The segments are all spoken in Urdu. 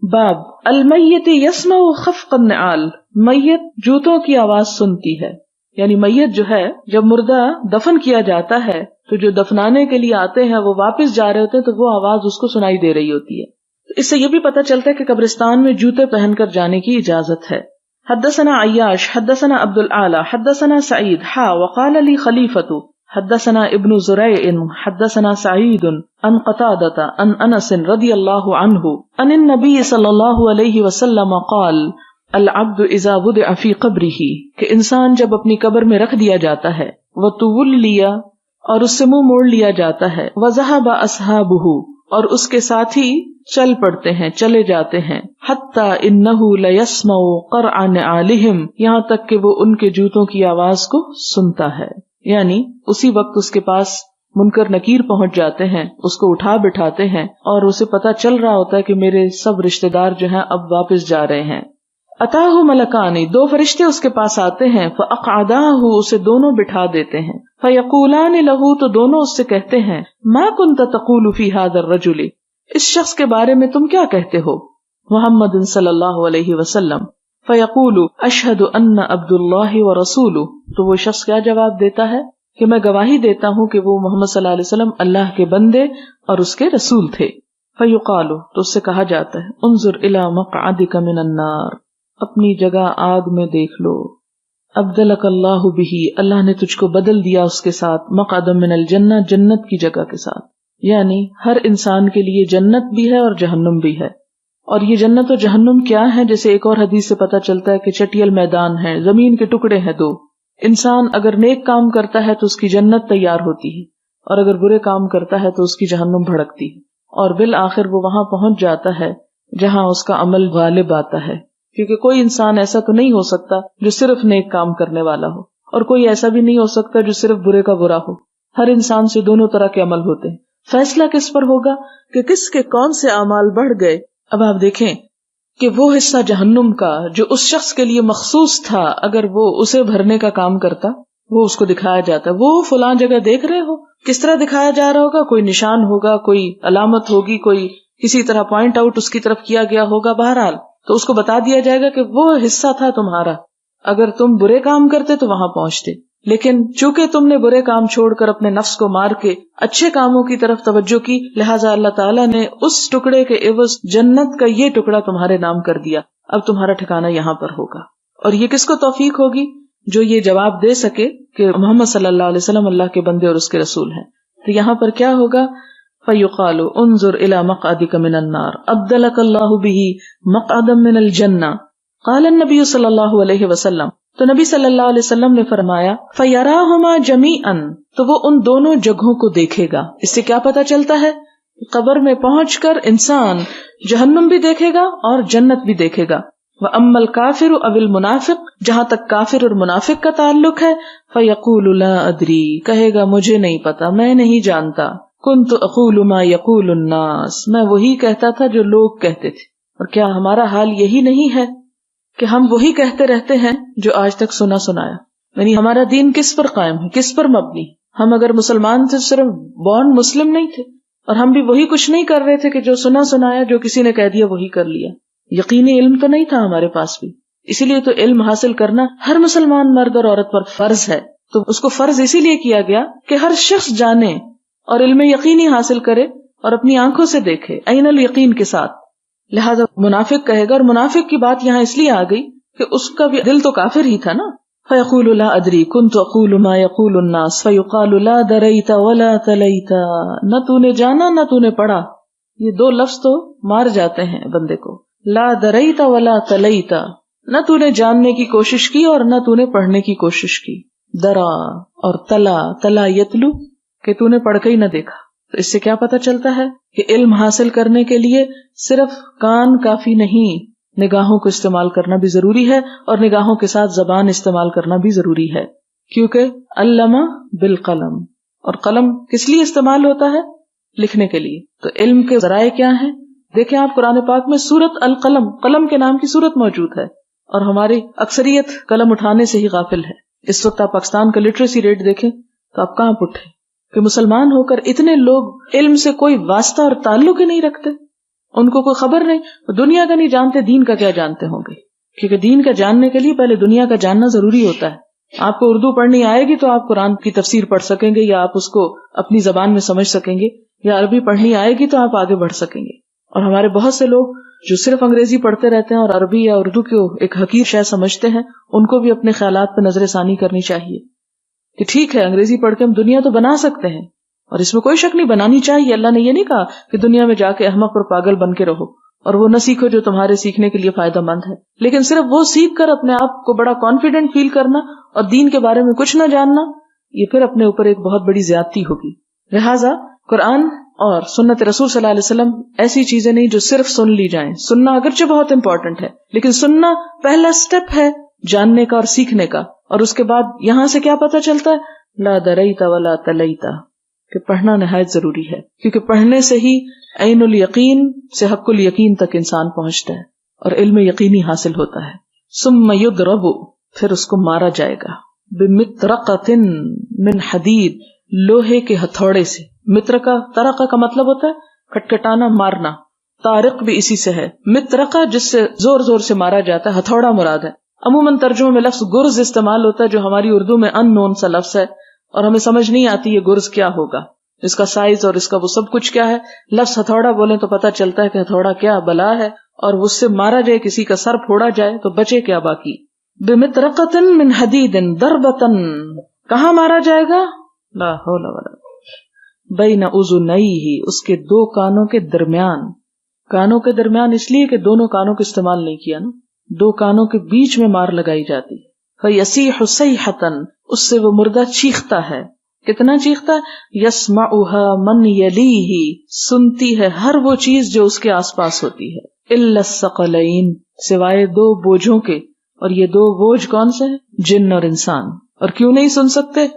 باب المیت یسمع خفق النعال، میت جوتوں کی آواز سنتی ہے. یعنی میت جو ہے جب مردہ دفن کیا جاتا ہے تو جو دفنانے کے لیے آتے ہیں وہ واپس جا رہے ہوتے ہیں تو وہ آواز اس کو سنائی دے رہی ہوتی ہے. اس سے یہ بھی پتہ چلتا ہے کہ قبرستان میں جوتے پہن کر جانے کی اجازت ہے. حدثنا عیاش حدثنا عبد الاعلی حدثنا سعید وقال لی خلیفۃ حدثنا ابن زریع حدثنا سعید عن قتادہ عن انس رضی اللہ عنہ عن النبی صلی اللہ علیہ وسلم قال العبد اذا وضع فی قبرہ، کہ انسان جب اپنی قبر میں رکھ دیا جاتا ہے، وتولی اور اس سے منہ موڑ لیا جاتا ہے، وذهب اصحابہ اور اس کے ساتھی چل پڑتے ہیں، چلے جاتے ہیں، حتی انہ لیسمع قرع نعالہم، یہاں تک کہ وہ ان کے جوتوں کی آواز کو سنتا ہے. یعنی اسی وقت اس کے پاس منکر نکیر پہنچ جاتے ہیں، اس کو اٹھا بٹھاتے ہیں اور اسے پتہ چل رہا ہوتا ہے کہ میرے سب رشتہ دار جو ہیں اب واپس جا رہے ہیں. اتاہ ملکانی، دو فرشتے اس کے پاس آتے ہیں، فاقعداہ، اسے دونوں بٹھا دیتے ہیں، فیقولان لہ، تو دونوں اس سے کہتے ہیں، ما کنت تقول فی ھذا الرجل، اس شخص کے بارے میں تم کیا کہتے ہو، محمد صلی اللہ علیہ وسلم. فیقول اشہد ان عبد اللہ ورسولہ، تو وہ شخص کیا جواب دیتا ہے کہ میں گواہی دیتا ہوں کہ وہ محمد صلی اللہ علیہ وسلم اللہ کے بندے اور اس کے رسول تھے. فیقال، تو اس سے کہا جاتا ہے، انظر الی مقعدک من النار، اپنی جگہ آگ میں دیکھ لو، ابدلک اللہ بہ، اللہ نے تجھ کو بدل دیا اس کے ساتھ، مقعدا من الجنہ، جنت کی جگہ کے ساتھ. یعنی ہر انسان کے لیے جنت بھی ہے اور جہنم بھی ہے. اور یہ جنت و جہنم کیا ہے؟ جیسے ایک اور حدیث سے پتہ چلتا ہے کہ چٹیل میدان ہے، زمین کے ٹکڑے ہیں دو. انسان اگر نیک کام کرتا ہے تو اس کی جنت تیار ہوتی ہے، اور اگر برے کام کرتا ہے تو اس کی جہنم بھڑکتی ہے، اور بالآخر وہ وہاں پہنچ جاتا ہے جہاں اس کا عمل غالب آتا ہے. کیونکہ کوئی انسان ایسا تو نہیں ہو سکتا جو صرف نیک کام کرنے والا ہو، اور کوئی ایسا بھی نہیں ہو سکتا جو صرف برے کا برا ہو. ہر انسان سے دونوں طرح کے عمل ہوتے ہیں. فیصلہ کس پر ہوگا کہ کس کے کون سے اعمال بڑھ گئے. اب آپ دیکھیں کہ وہ حصہ جہنم کا جو اس شخص کے لیے مخصوص تھا، اگر وہ اسے بھرنے کا کام کرتا، وہ اس کو دکھایا جاتا، وہ فلاں جگہ دیکھ رہے ہو، کس طرح دکھایا جا رہا ہوگا، کوئی نشان ہوگا، کوئی علامت ہوگی، کوئی کسی طرح پوائنٹ آؤٹ اس کی طرف کیا گیا ہوگا، بہرحال تو اس کو بتا دیا جائے گا کہ وہ حصہ تھا تمہارا، اگر تم برے کام کرتے تو وہاں پہنچتے، لیکن چونکہ تم نے برے کام چھوڑ کر اپنے نفس کو مار کے اچھے کاموں کی طرف توجہ کی، لہٰذا اللہ تعالیٰ نے اس ٹکڑے کے عوض جنت کا یہ ٹکڑا تمہارے نام کر دیا، اب تمہارا ٹھکانہ یہاں پر ہوگا. اور یہ کس کو توفیق ہوگی؟ جو یہ جواب دے سکے کہ محمد صلی اللہ علیہ وسلم اللہ کے بندے اور اس کے رسول ہیں. تو یہاں پر کیا ہوگا؟ فَيُقَالُ انظر إِلَى مَقْعَدِكَ مِنَ النَّارِ أَبْدَلَكَ اللَّهُ بِهِ مَقْعَدًا مِنَ الْجَنَّةِ قَالَ النَّبِيُّ صلی اللہ علیہ وسلم، تو نبی صلی اللہ علیہ وسلم نے فرمایا فَيَرَاهُمَا جَمِيعًا، تو وہ ان دونوں جگہوں کو دیکھے گا. اس سے کیا پتا چلتا ہے؟ قبر میں پہنچ کر انسان جہنم بھی دیکھے گا اور جنت بھی دیکھے گا. وَأَمَّا الْكَافِرُ أَوِ الْمُنَافِقُ، جہاں تک کافر اور منافق کا تعلق ہے، فَيَقُولُ لَا أَدْرِي، کہے گا مجھے نہیں پتا، میں نہیں جانتا. كُنْتُ أَقُولُ مَا يَقُولُ النَّاسُ، میں وہی کہتا تھا جو لوگ کہتے تھے. اور کیا ہمارا حال یہی نہیں ہے کہ ہم وہی کہتے رہتے ہیں جو آج تک سنا سنایا؟ یعنی ہمارا دین کس پر قائم ہے، کس پر مبنی؟ ہم اگر مسلمان تھے صرف بورن مسلم نہیں تھے، اور ہم بھی وہی کچھ نہیں کر رہے تھے کہ جو سنا سنایا، جو کسی نے کہہ دیا وہی کر لیا. یقینی علم تو نہیں تھا ہمارے پاس بھی. اسی لیے تو علم حاصل کرنا ہر مسلمان مرد اور عورت پر فرض ہے. تو اس کو فرض اسی لیے کیا گیا کہ ہر شخص جانے اور علم یقینی حاصل کرے اور اپنی آنکھوں سے دیکھے عین الیقین کے ساتھ. لہذا منافق کہے گا، اور منافق کی بات یہاں اس لیے آ گئی کہ اس کا بھی دل تو کافر ہی تھا نا. فَيَقُولُ لَا أَدْرِي كُنْتُ أَقُولُ مَا يَقُولُ النَّاسُ فَيُقَالُ لَا دَرَيْتَ وَلَا تَلَيْتَ، نہ تو نے جانا نہ تو نے پڑھا. یہ دو لفظ تو مار جاتے ہیں بندے کو. لا دریت ولا تلیت، نہ تو نے جاننے کی کوشش کی اور نہ تو نے پڑھنے کی کوشش کی. درا اور تلا یتلو، کہ تو نے پڑھ کے ہی نہ دیکھا. تو اس سے کیا پتہ چلتا ہے کہ علم حاصل کرنے کے لیے صرف کان کافی نہیں، نگاہوں کو استعمال کرنا بھی ضروری ہے، اور نگاہوں کے ساتھ زبان استعمال کرنا بھی ضروری ہے. کیونکہ علامہ بالقلم، اور قلم کس لیے استعمال ہوتا ہے؟ لکھنے کے لیے. تو علم کے ذرائع کیا ہیں؟ دیکھیں آپ قرآن پاک میں سورت القلم، قلم کے نام کی سورت موجود ہے، اور ہماری اکثریت قلم اٹھانے سے ہی غافل ہے. اس وقت آپ پاکستان کا لٹریسی ریٹ دیکھیں تو آپ کہاں پٹھے کہ مسلمان ہو کر اتنے لوگ علم سے کوئی واسطہ اور تعلق ہی نہیں رکھتے. ان کو کوئی خبر نہیں، دنیا کا نہیں جانتے، دین کا کیا جانتے ہوں گے؟ کیونکہ دین کا جاننے کے لیے پہلے دنیا کا جاننا ضروری ہوتا ہے۔ آپ کو اردو پڑھنی آئے گی تو آپ قرآن کی تفسیر پڑھ سکیں گے، یا آپ اس کو اپنی زبان میں سمجھ سکیں گے، یا عربی پڑھنی آئے گی تو آپ آگے بڑھ سکیں گے۔ اور ہمارے بہت سے لوگ جو صرف انگریزی پڑھتے رہتے ہیں اور عربی یا اردو کو ایک حقیر شے سمجھتے ہیں، ان کو بھی اپنے خیالات پہ نظر ثانی کرنی چاہیے کہ ٹھیک ہے انگریزی پڑھ کے ہم دنیا تو بنا سکتے ہیں، اور اس میں کوئی شک نہیں، بنانی چاہیے۔ اللہ نے یہ نہیں کہا کہ دنیا میں جا کے احمق اور پاگل بن کے رہو اور وہ نہ سیکھو جو تمہارے سیکھنے کے لیے فائدہ مند ہے، لیکن صرف وہ سیکھ کر اپنے آپ کو بڑا کانفیڈنٹ فیل کرنا اور دین کے بارے میں کچھ نہ جاننا، یہ پھر اپنے اوپر ایک بہت بڑی زیادتی ہوگی۔ لہٰذا قرآن اور سنت رسول صلی اللہ علیہ وسلم ایسی چیزیں نہیں جو صرف سن لی جائیں۔ سننا اگرچہ بہت امپورٹنٹ ہے، لیکن سننا پہلا سٹیپ ہے جاننے کا اور سیکھنے کا، اور اس کے بعد یہاں سے کیا پتہ چلتا ہے؟ لا دریت ولا تلیت، کہ پڑھنا نہایت ضروری ہے، کیونکہ پڑھنے سے ہی عین الیقین سے حق الیقین تک انسان پہنچتا ہے اور علم یقینی حاصل ہوتا ہے۔ ثم یضرب، پھر اس کو مارا جائے گا، بمطرقۃ من حدید، لوہے کے ہتھوڑے سے۔ مطرقہ، طرقہ کا مطلب ہوتا ہے کھٹکھٹانا، مارنا، طارق بھی اسی سے ہے۔ مطرقہ جس سے زور زور سے مارا جاتا ہے، ہتھوڑا مراد ہے۔ عموماً ترجمہ میں لفظ گرز استعمال ہوتا ہے جو ہماری اردو میں ان نون سا لفظ ہے اور ہمیں سمجھ نہیں آتی یہ گرز کیا ہوگا، اس کا سائز اور اس کا وہ سب کچھ کیا ہے۔ لفظ ہتھوڑا بولیں تو پتہ چلتا ہے کہ ہتھوڑا کیا بلا ہے، اور اس سے مارا جائے، کسی کا سر پھوڑا جائے تو بچے کیا باقی۔ بمطرقۃ من حدید ضربۃ، کہاں مارا جائے گا؟ لا حول ولا بین اذنیہ، اس کے دو کانوں کے درمیان۔ کانوں کے درمیان اس لیے کہ دونوں کانوں کو استعمال نہیں کیا نا، دو کانوں کے بیچ میں مار لگائی جاتی ہے۔ فیصیح صیحۃ، اس سے وہ مردہ چیختا ہے۔ کتنا چیختا ہے؟ یسمعها من یلیہ، سنتی ہے ہر وہ چیز جو اس کے آس پاس ہوتی ہے۔ الا الثقلین، سوائے دو بوجھوں کے، اور یہ دو بوجھ کون سے ہیں؟ جن اور انسان۔ اور کیوں نہیں سن سکتے؟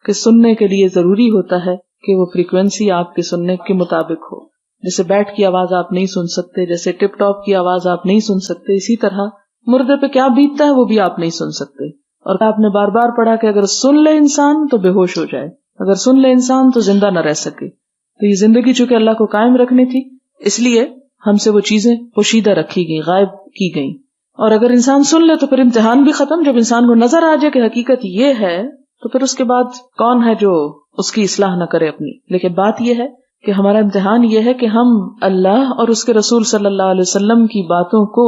کہ سننے کے لیے ضروری ہوتا ہے کہ وہ فریکوینسی آپ کے سننے کے مطابق ہو۔ جیسے بیٹ کی آواز آپ نہیں سن سکتے، جیسے ٹپ ٹاپ کی آواز آپ نہیں سن سکتے، اسی طرح مردے پہ کیا بیتتا ہے وہ بھی آپ نہیں سن سکتے۔ اور آپ نے بار بار پڑھا کہ اگر سن لے انسان تو بے ہوش ہو جائے، اگر سن لے انسان تو زندہ نہ رہ سکے۔ تو یہ زندگی چونکہ اللہ کو قائم رکھنی تھی، اس لیے ہم سے وہ چیزیں پوشیدہ رکھی گئی، غائب کی گئی۔ اور اگر انسان سن لے تو پھر امتحان بھی ختم۔ جب انسان کو نظر آ جائے کہ حقیقت یہ ہے تو پھر اس کے بعد کون ہے جو اس کی اصلاح نہ کرے اپنی۔ لیکن بات یہ ہے کہ ہمارا امتحان یہ ہے کہ ہم اللہ اور اس کے رسول صلی اللہ علیہ وسلم کی باتوں کو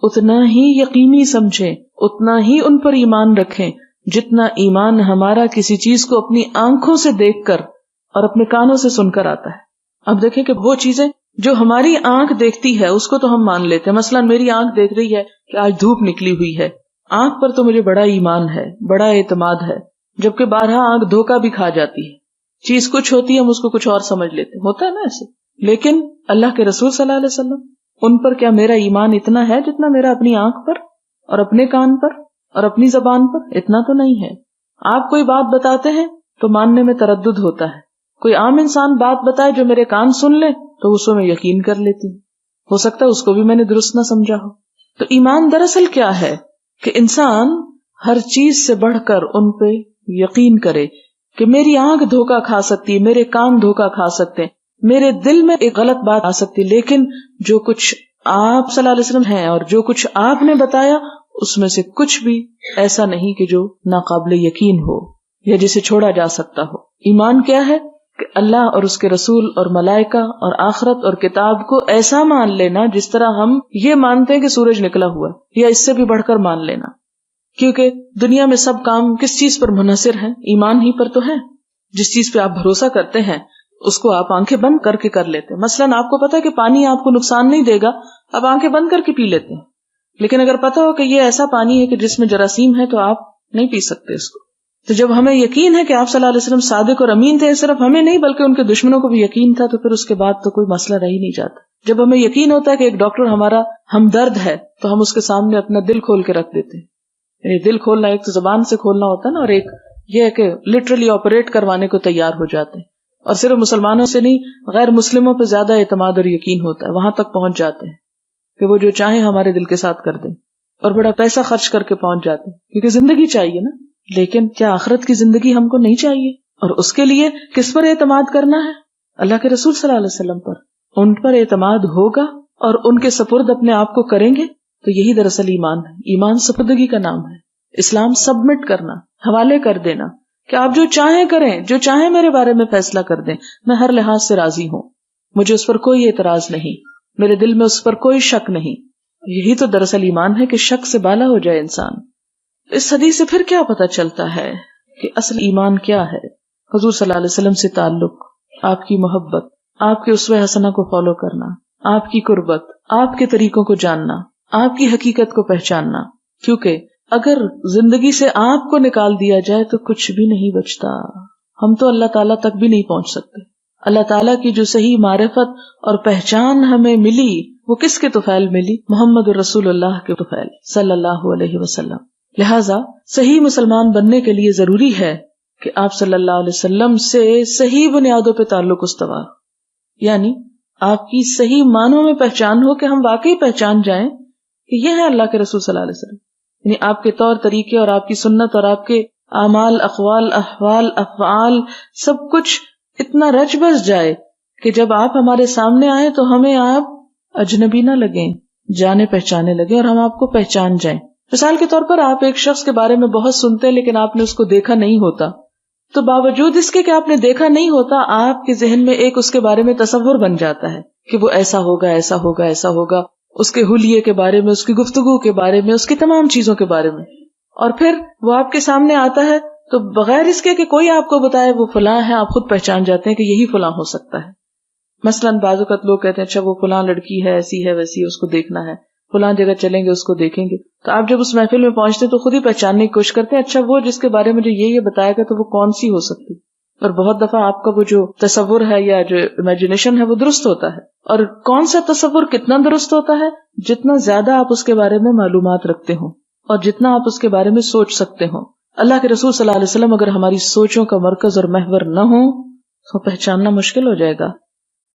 اتنا ہی یقینی سمجھیں، اتنا ہی ان پر ایمان رکھیں جتنا ایمان ہمارا کسی چیز کو اپنی آنکھوں سے دیکھ کر اور اپنے کانوں سے سن کر آتا ہے۔ اب دیکھیں کہ وہ چیزیں جو ہماری آنکھ دیکھتی ہے اس کو تو ہم مان لیتے ہیں۔ مثلا میری آنکھ دیکھ رہی ہے کہ آج دھوپ نکلی ہوئی ہے، آنکھ پر تو مجھے بڑا ایمان ہے، بڑا اعتماد ہے، جبکہ بارہا آنکھ دھوکہ بھی کھا جاتی ہے۔ چیز کچھ ہوتی ہے، ہم اس کو کچھ اور سمجھ لیتے ہیں، ہوتا ہے نا ایسے۔ لیکن اللہ کے رسول صلی اللہ علیہ وسلم، ان پر کیا میرا ایمان اتنا ہے جتنا میرا اپنی آنکھ پر اور اپنے کان پر اور اپنی زبان پر؟ اتنا تو نہیں ہے۔ آپ کوئی بات بتاتے ہیں تو ماننے میں تردد ہوتا ہے، کوئی عام انسان بات بتائے جو میرے کان سن لے تو اس کو میں یقین کر لیتی ہوں، ہو سکتا ہے اس کو بھی میں نے درست نہ سمجھا ہو۔ تو ایمان دراصل کیا ہے کہ انسان ہر چیز سے بڑھ کر ان پہ یقین کرے کہ میری آنکھ دھوکہ کھا سکتی ہے، میرے کان دھوکہ کھا سکتے ہیں، میرے دل میں ایک غلط بات آ سکتی، لیکن جو کچھ آپ صلی اللہ علیہ وسلم ہیں اور جو کچھ آپ نے بتایا اس میں سے کچھ بھی ایسا نہیں کہ جو ناقابل یقین ہو یا جسے چھوڑا جا سکتا ہو۔ ایمان کیا ہے کہ اللہ اور اس کے رسول اور ملائکہ اور آخرت اور کتاب کو ایسا مان لینا جس طرح ہم یہ مانتے ہیں کہ سورج نکلا ہوا ہے، یا اس سے بھی بڑھ کر مان لینا۔ کیونکہ دنیا میں سب کام کس چیز پر منحصر ہیں؟ ایمان ہی پر تو ہے۔ جس چیز پہ آپ بھروسہ کرتے ہیں اس کو آپ آنکھیں بند کر کے کر لیتے ہیں۔ مثلاً آپ کو پتا کہ پانی آپ کو نقصان نہیں دے گا، آپ آنکھیں بند کر کے پی لیتے ہیں۔ لیکن اگر پتا ہو کہ یہ ایسا پانی ہے کہ جس میں جراثیم ہے تو آپ نہیں پی سکتے اس کو۔ تو جب ہمیں یقین ہے کہ آپ صلی اللہ علیہ وسلم صادق اور امین تھے، صرف ہمیں نہیں بلکہ ان کے دشمنوں کو بھی یقین تھا، تو پھر اس کے بعد تو کوئی مسئلہ رہ ہی نہیں جاتا۔ جب ہمیں یقین ہوتا ہے کہ ایک ڈاکٹر ہمارا ہمدرد ہے تو ہم اس کے سامنے اپنا دل کھول کے رکھ دیتے ہیں۔ یعنی دل کھولنا ایک تو زبان سے کھولنا ہوتا ہے نا، اور ایک یہ ہے کہ لٹرلی آپریٹ کروانے کو تیار ہو جاتے ہیں۔ اور صرف مسلمانوں سے نہیں، غیر مسلموں پہ زیادہ اعتماد اور یقین ہوتا ہے، وہاں تک پہنچ جاتے ہیں کہ وہ جو چاہیں ہمارے دل کے ساتھ کر دیں، اور بڑا پیسہ خرچ کر کے پہنچ جاتے ہیں، کیونکہ زندگی چاہیے نا۔ لیکن کیا آخرت کی زندگی ہم کو نہیں چاہیے؟ اور اس کے لیے کس پر اعتماد کرنا ہے؟ اللہ کے رسول صلی اللہ علیہ وسلم پر ان پر اعتماد ہوگا اور ان کے سپرد اپنے آپ کو کریں گے، تو یہی دراصل ایمان ہے. ایمان سپردگی کا نام ہے. اسلام سبمٹ کرنا، حوالے کر دینا کہ آپ جو چاہیں کریں، جو چاہیں میرے بارے میں فیصلہ کر دیں، میں ہر لحاظ سے راضی ہوں، مجھے اس پر کوئی اعتراض نہیں، میرے دل میں اس پر کوئی شک نہیں. یہی تو دراصل ایمان ہے کہ شک سے بالا ہو جائے انسان. اس حدیث سے پھر کیا پتہ چلتا ہے کہ اصل ایمان کیا ہے؟ حضور صلی اللہ علیہ وسلم سے تعلق، آپ کی محبت، آپ کے اسوہ حسنہ کو فالو کرنا، آپ کی قربت، آپ کے طریقوں کو جاننا، آپ کی حقیقت کو پہچاننا. کیونکہ اگر زندگی سے آپ کو نکال دیا جائے تو کچھ بھی نہیں بچتا. ہم تو اللہ تعالیٰ تک بھی نہیں پہنچ سکتے. اللہ تعالیٰ کی جو صحیح معرفت اور پہچان ہمیں ملی وہ کس کے طفیل ملی؟ محمد رسول اللہ کے طفیل صلی اللہ علیہ وسلم. لہٰذا صحیح مسلمان بننے کے لیے ضروری ہے کہ آپ صلی اللہ علیہ وسلم سے صحیح بنیادوں پہ تعلق استوار، یعنی آپ کی صحیح معنوں میں پہچان ہو کہ ہم واقعی پہچان جائیں کہ یہ ہے اللہ کے رسول صلی اللہ علیہ وسلم. یعنی آپ کے طور طریقے اور آپ کی سنت اور آپ کے اعمال، اقوال، احوال، افعال سب کچھ اتنا رچ بس جائے کہ جب آپ ہمارے سامنے آئیں تو ہمیں آپ اجنبی نہ لگیں، جانے پہچانے لگیں اور ہم آپ کو پہچان جائیں. مثال کے طور پر آپ ایک شخص کے بارے میں بہت سنتے ہیں لیکن آپ نے اس کو دیکھا نہیں ہوتا، تو باوجود اس کے کہ آپ نے دیکھا نہیں ہوتا، آپ کے ذہن میں ایک اس کے بارے میں تصور بن جاتا ہے کہ وہ ایسا ہوگا، ایسا ہوگا، ایسا ہوگا، اس کے حلیے کے بارے میں، اس کی گفتگو کے بارے میں، اس کی تمام چیزوں کے بارے میں. اور پھر وہ آپ کے سامنے آتا ہے تو بغیر اس کے کہ کوئی آپ کو بتائے وہ فلاں ہے، آپ خود پہچان جاتے ہیں کہ یہی فلاں ہو سکتا ہے. مثلاً بعض اوقات لوگ کہتے ہیں اچھا وہ فلاں لڑکی ہے، ایسی ہے، ویسی ہے، اس کو دیکھنا ہے، فلاں جگہ چلیں گے، اس کو دیکھیں گے. تو آپ جب اس محفل میں پہنچتے تو خود ہی پہچاننے کی کوشش کرتے ہیں اچھا وہ جس کے بارے میں جو یہ بتائے گا تو وہ کون سی ہو سکتی. اور بہت دفعہ آپ کا وہ جو تصور ہے یا جو امیجنیشن ہے وہ درست ہوتا ہے. اور کون سا تصور کتنا درست ہوتا ہے؟ جتنا زیادہ آپ اس کے بارے میں معلومات رکھتے ہوں اور جتنا آپ اس کے بارے میں سوچ سکتے ہوں. اللہ کے رسول صلی اللہ علیہ وسلم اگر ہماری سوچوں کا مرکز اور محور نہ ہو تو پہچاننا مشکل ہو جائے گا.